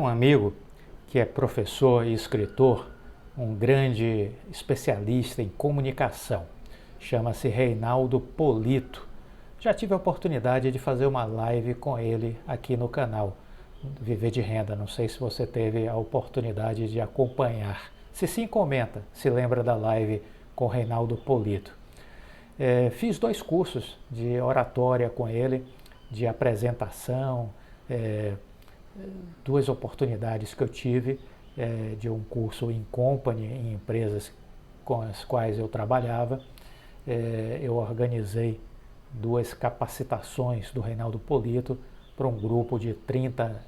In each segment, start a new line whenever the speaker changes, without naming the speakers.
Um amigo que é professor e escritor, um grande especialista em comunicação, chama-se Reinaldo Polito. Já tive a oportunidade de fazer uma live com ele aqui no canal Viver de Renda. Não sei se você teve a oportunidade de acompanhar. Se sim, comenta, se lembra da live com Reinaldo Polito. Fiz 2 cursos de oratória com ele, de apresentação, 2 oportunidades que eu tive de um curso em company, em empresas com as quais eu trabalhava. Eu organizei 2 capacitações do Reinaldo Polito para um grupo de 30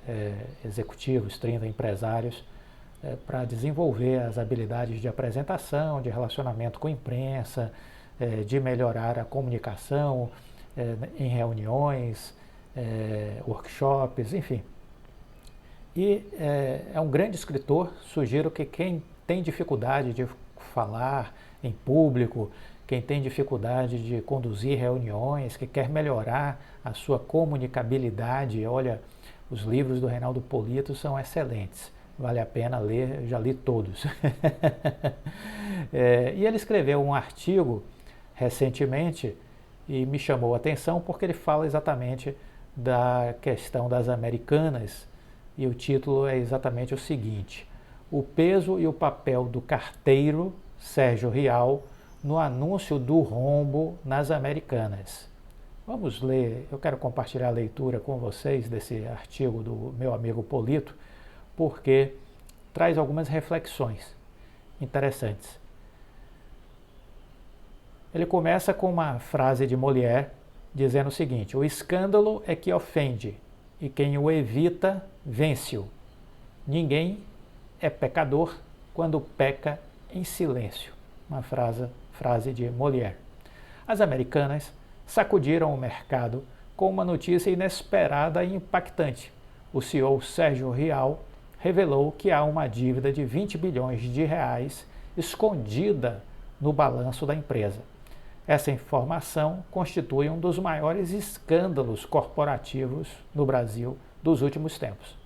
executivos, 30 empresários, para desenvolver as habilidades de apresentação, de relacionamento com a imprensa, de melhorar a comunicação em reuniões, workshops, enfim. E é um grande escritor. Sugiro que quem tem dificuldade de falar em público, quem tem dificuldade de conduzir reuniões, que quer melhorar a sua comunicabilidade, olha, os livros do Reinaldo Polito são excelentes, vale a pena ler, eu já li todos. E ele escreveu um artigo recentemente e me chamou a atenção porque ele fala exatamente da questão das Americanas. E o título é exatamente o seguinte: o peso e o papel do carteiro Sérgio Rial no anúncio do rombo nas Americanas. Vamos ler, eu quero compartilhar a leitura com vocês desse artigo do meu amigo Polito, porque traz algumas reflexões interessantes. Ele começa com uma frase de Molière dizendo o seguinte: o escândalo é que ofende, e quem o evita, vence-o. Ninguém é pecador quando peca em silêncio. Uma frase de Molière. As Americanas sacudiram o mercado com uma notícia inesperada e impactante. O CEO Sérgio Rial revelou que há uma dívida de 20 bilhões de reais escondida no balanço da empresa. Essa informação constitui um dos maiores escândalos corporativos no Brasil dos últimos tempos.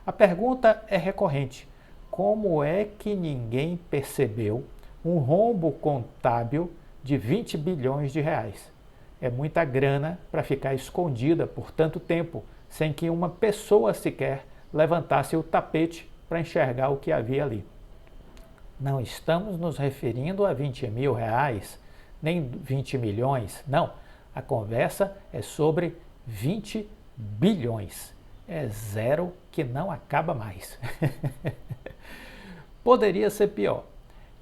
A pergunta é recorrente: como é que ninguém percebeu um rombo contábil de 20 bilhões de reais? É muita grana para ficar escondida por tanto tempo, sem que uma pessoa sequer levantasse o tapete para enxergar o que havia ali. Não estamos nos referindo a 20 mil reais, nem 20 milhões, não. A conversa é sobre 20 bilhões. É zero que não acaba mais. Poderia ser pior.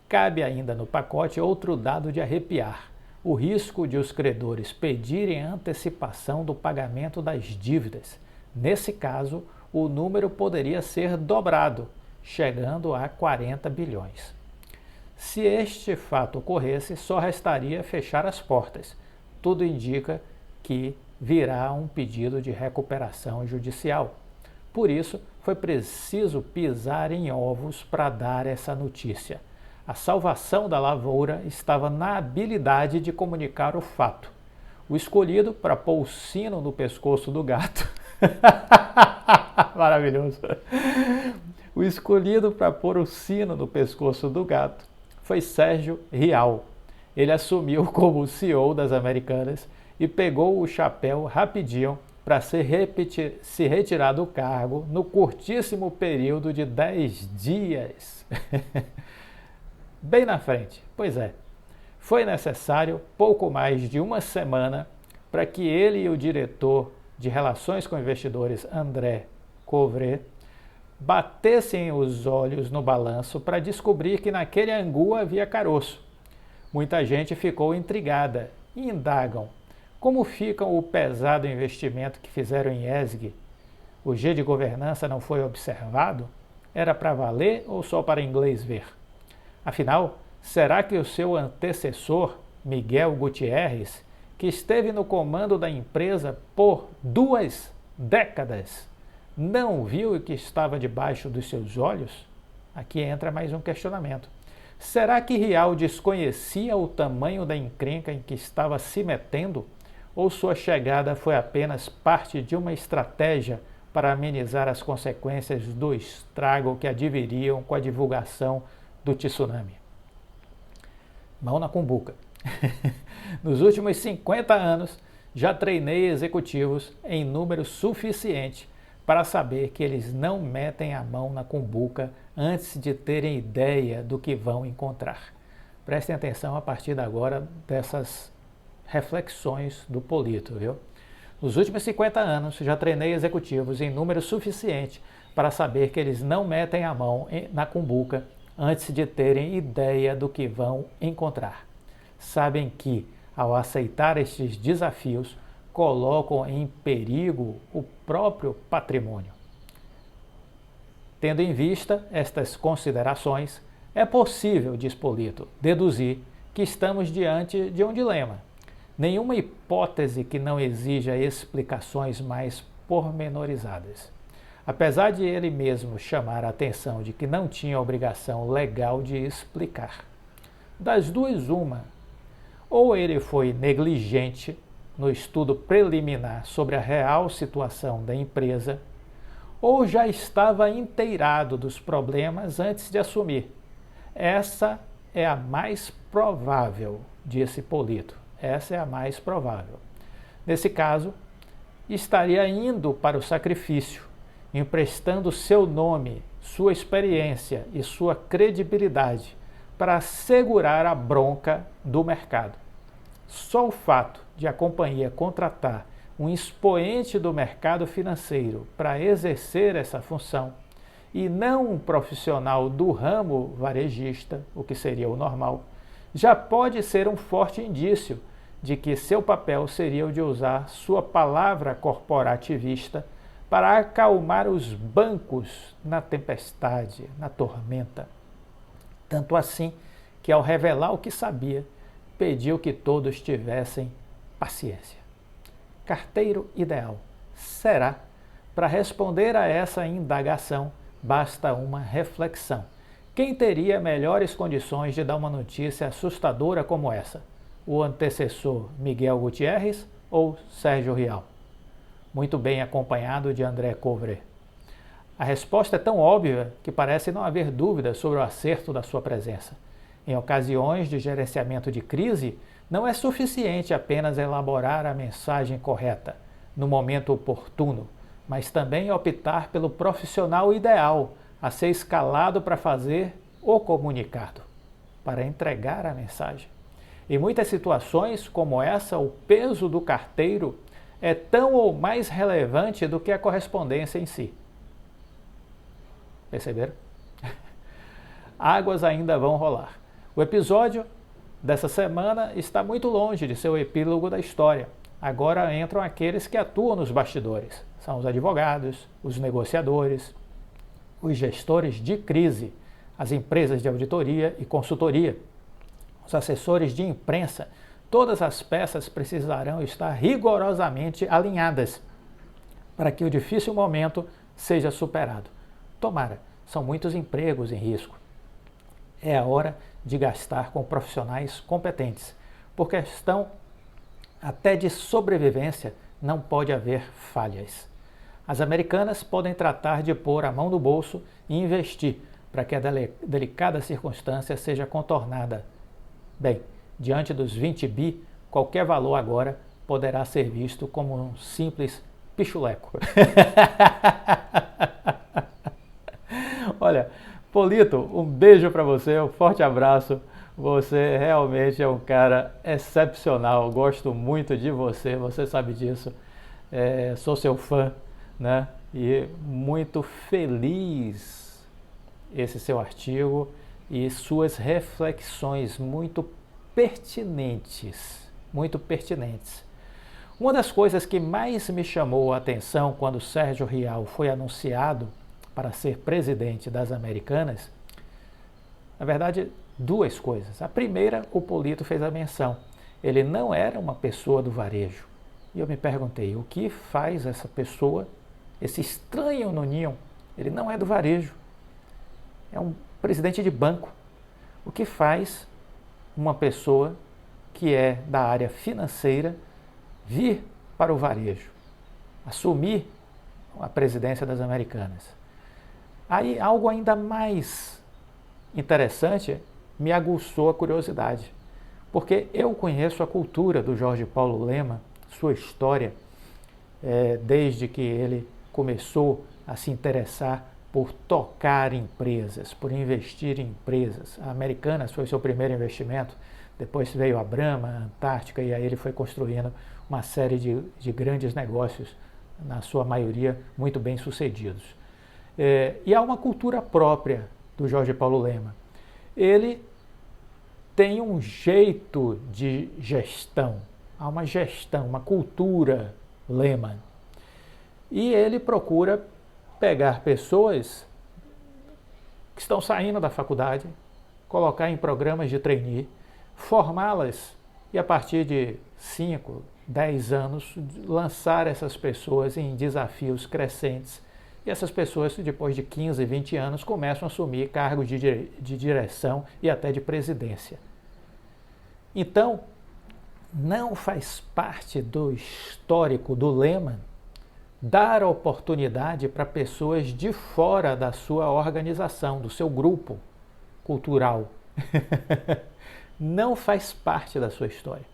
Cabe ainda no pacote outro dado de arrepiar: o risco de os credores pedirem antecipação do pagamento das dívidas. Nesse caso, o número poderia ser dobrado, chegando a 40 bilhões. Se este fato ocorresse, só restaria fechar as portas. Tudo indica que virá um pedido de recuperação judicial. Por isso, foi preciso pisar em ovos para dar essa notícia. A salvação da lavoura estava na habilidade de comunicar o fato. O escolhido para pôr o sino no pescoço do gato. Maravilhoso. O escolhido para pôr o sino no pescoço do gato foi Sérgio Rial. Ele assumiu como CEO das Americanas e pegou o chapéu rapidinho para se retirar do cargo no curtíssimo período de 10 dias. Bem na frente, pois é. Foi necessário pouco mais de uma semana para que ele e o diretor de Relações com Investidores, André Covre, batessem os olhos no balanço para descobrir que naquele angu havia caroço. Muita gente ficou intrigada e indagam: como fica o pesado investimento que fizeram em ESG? O G de governança não foi observado? Era para valer ou só para inglês ver? Afinal, será que o seu antecessor, Miguel Gutierrez, que esteve no comando da empresa por 2 décadas, não viu o que estava debaixo dos seus olhos? Aqui entra mais um questionamento. Será que Rial desconhecia o tamanho da encrenca em que estava se metendo? Ou sua chegada foi apenas parte de uma estratégia para amenizar as consequências do estrago que adviriam com a divulgação do tsunami. Mão na cumbuca. Nos últimos 50 anos, já treinei executivos em número suficiente para saber que eles não metem a mão na cumbuca antes de terem ideia do que vão encontrar. Prestem atenção a partir de agora dessas reflexões do Polito, viu? Nos últimos 50 anos, já treinei executivos em número suficiente para saber que eles não metem a mão na cumbuca antes de terem ideia do que vão encontrar. Sabem que, ao aceitar estes desafios, colocam em perigo o próprio patrimônio. Tendo em vista estas considerações, é possível, diz Polito, deduzir que estamos diante de um dilema. Nenhuma hipótese que não exija explicações mais pormenorizadas. Apesar de ele mesmo chamar a atenção de que não tinha obrigação legal de explicar. Das duas, uma. Ou ele foi negligente no estudo preliminar sobre a real situação da empresa, ou já estava inteirado dos problemas antes de assumir. Essa é a mais provável, disse Polito. Essa é a mais provável. Nesse caso, estaria indo para o sacrifício, emprestando seu nome, sua experiência e sua credibilidade para segurar a bronca do mercado. Só o fato de a companhia contratar um expoente do mercado financeiro para exercer essa função e não um profissional do ramo varejista, o que seria o normal, já pode ser um forte indício de que seu papel seria o de usar sua palavra corporativista para acalmar os bancos na tempestade, na tormenta. Tanto assim que, ao revelar o que sabia, pediu que todos tivessem paciência. Carteiro ideal. Será? Para responder a essa indagação, basta uma reflexão. Quem teria melhores condições de dar uma notícia assustadora como essa? O antecessor Miguel Gutierrez ou Sérgio Rial? Muito bem acompanhado de André Couvret. A resposta é tão óbvia que parece não haver dúvida sobre o acerto da sua presença. Em ocasiões de gerenciamento de crise, não é suficiente apenas elaborar a mensagem correta, no momento oportuno, mas também optar pelo profissional ideal a ser escalado para fazer o comunicado, para entregar a mensagem. Em muitas situações como essa, o peso do carteiro é tão ou mais relevante do que a correspondência em si. Perceberam? Águas ainda vão rolar. O episódio dessa semana está muito longe de ser o epílogo da história. Agora entram aqueles que atuam nos bastidores. São os advogados, os negociadores, os gestores de crise, as empresas de auditoria e consultoria, os assessores de imprensa. Todas as peças precisarão estar rigorosamente alinhadas para que o difícil momento seja superado. Tomara, são muitos empregos em risco. É a hora de gastar com profissionais competentes. Por questão até de sobrevivência, não pode haver falhas. As americanas podem tratar de pôr a mão no bolso e investir para que a delicada circunstância seja contornada. Bem, diante dos 20 bi, qualquer valor agora poderá ser visto como um simples pichuleco. Olha, Polito, um beijo para você, um forte abraço. Você realmente é um cara excepcional, gosto muito de você, você sabe disso. Sou seu fã, né? E muito feliz esse seu artigo e suas reflexões muito pertinentes, muito pertinentes. Uma das coisas que mais me chamou a atenção quando Sérgio Rial foi anunciado para ser presidente das Americanas, na verdade, duas coisas. A primeira, o Polito fez a menção. Ele não era uma pessoa do varejo. E eu me perguntei, o que faz essa pessoa, esse estranho no ninho? Ele não é do varejo. É um presidente de banco. O que faz uma pessoa que é da área financeira vir para o varejo? Assumir a presidência das Americanas. Aí algo ainda mais interessante me aguçou a curiosidade, porque eu conheço a cultura do Jorge Paulo Lemann, sua história, desde que ele começou a se interessar por tocar empresas, por investir em empresas. A Americanas foi seu primeiro investimento, depois veio a Brahma, a Antártica, e aí ele foi construindo uma série de grandes negócios, na sua maioria muito bem sucedidos. E há uma cultura própria do Jorge Paulo Lemann. Ele tem um jeito de gestão, há uma gestão, uma cultura Lemann. E ele procura pegar pessoas que estão saindo da faculdade, colocar em programas de trainee, formá-las e a partir de 5, 10 anos lançar essas pessoas em desafios crescentes. E essas pessoas, depois de 15, 20 anos, começam a assumir cargos de direção e até de presidência. Então, não faz parte do histórico do Lemann dar oportunidade para pessoas de fora da sua organização, do seu grupo cultural. Não faz parte da sua história.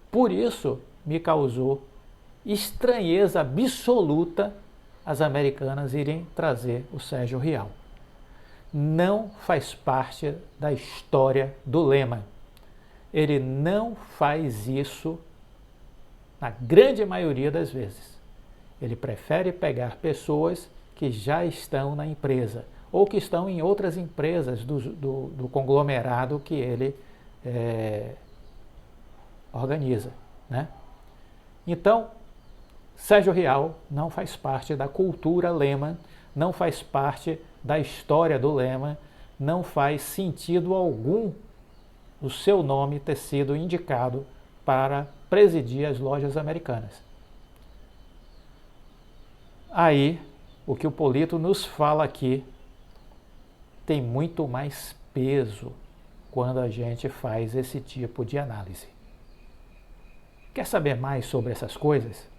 Por isso, me causou estranheza absoluta as Americanas irem trazer o Sérgio Rial. Não faz parte da história do Lemann. Ele não faz isso na grande maioria das vezes. Ele prefere pegar pessoas que já estão na empresa ou que estão em outras empresas do conglomerado que ele organiza, né? Então, Sérgio Rial não faz parte da cultura Lemann, não faz parte da história do Lemann, não faz sentido algum o seu nome ter sido indicado para presidir as lojas Americanas. Aí, o que o Polito nos fala aqui tem muito mais peso quando a gente faz esse tipo de análise. Quer saber mais sobre essas coisas?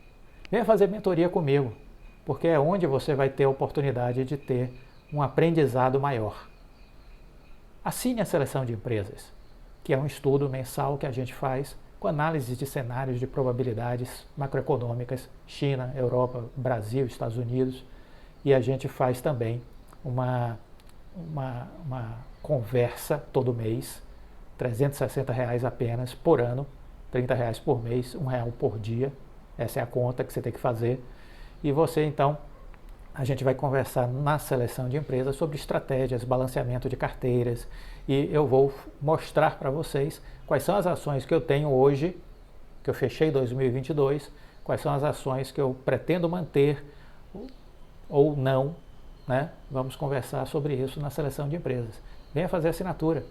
Venha fazer mentoria comigo, porque é onde você vai ter a oportunidade de ter um aprendizado maior. Assine a Seleção de Empresas, que é um estudo mensal que a gente faz com análise de cenários de probabilidades macroeconômicas, China, Europa, Brasil, Estados Unidos, e a gente faz também uma conversa todo mês, R$360 apenas por ano, R$30 por mês, R$1 por dia, essa é a conta que você tem que fazer, e você então, a gente vai conversar na Seleção de Empresas sobre estratégias, balanceamento de carteiras, e eu vou mostrar para vocês quais são as ações que eu tenho hoje, que eu fechei 2022, quais são as ações que eu pretendo manter ou não, né? Vamos conversar sobre isso na Seleção de Empresas. Venha fazer assinatura.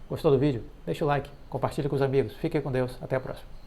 Gostou do vídeo? Deixa o like, compartilhe com os amigos. Fiquem com Deus. Até a próxima.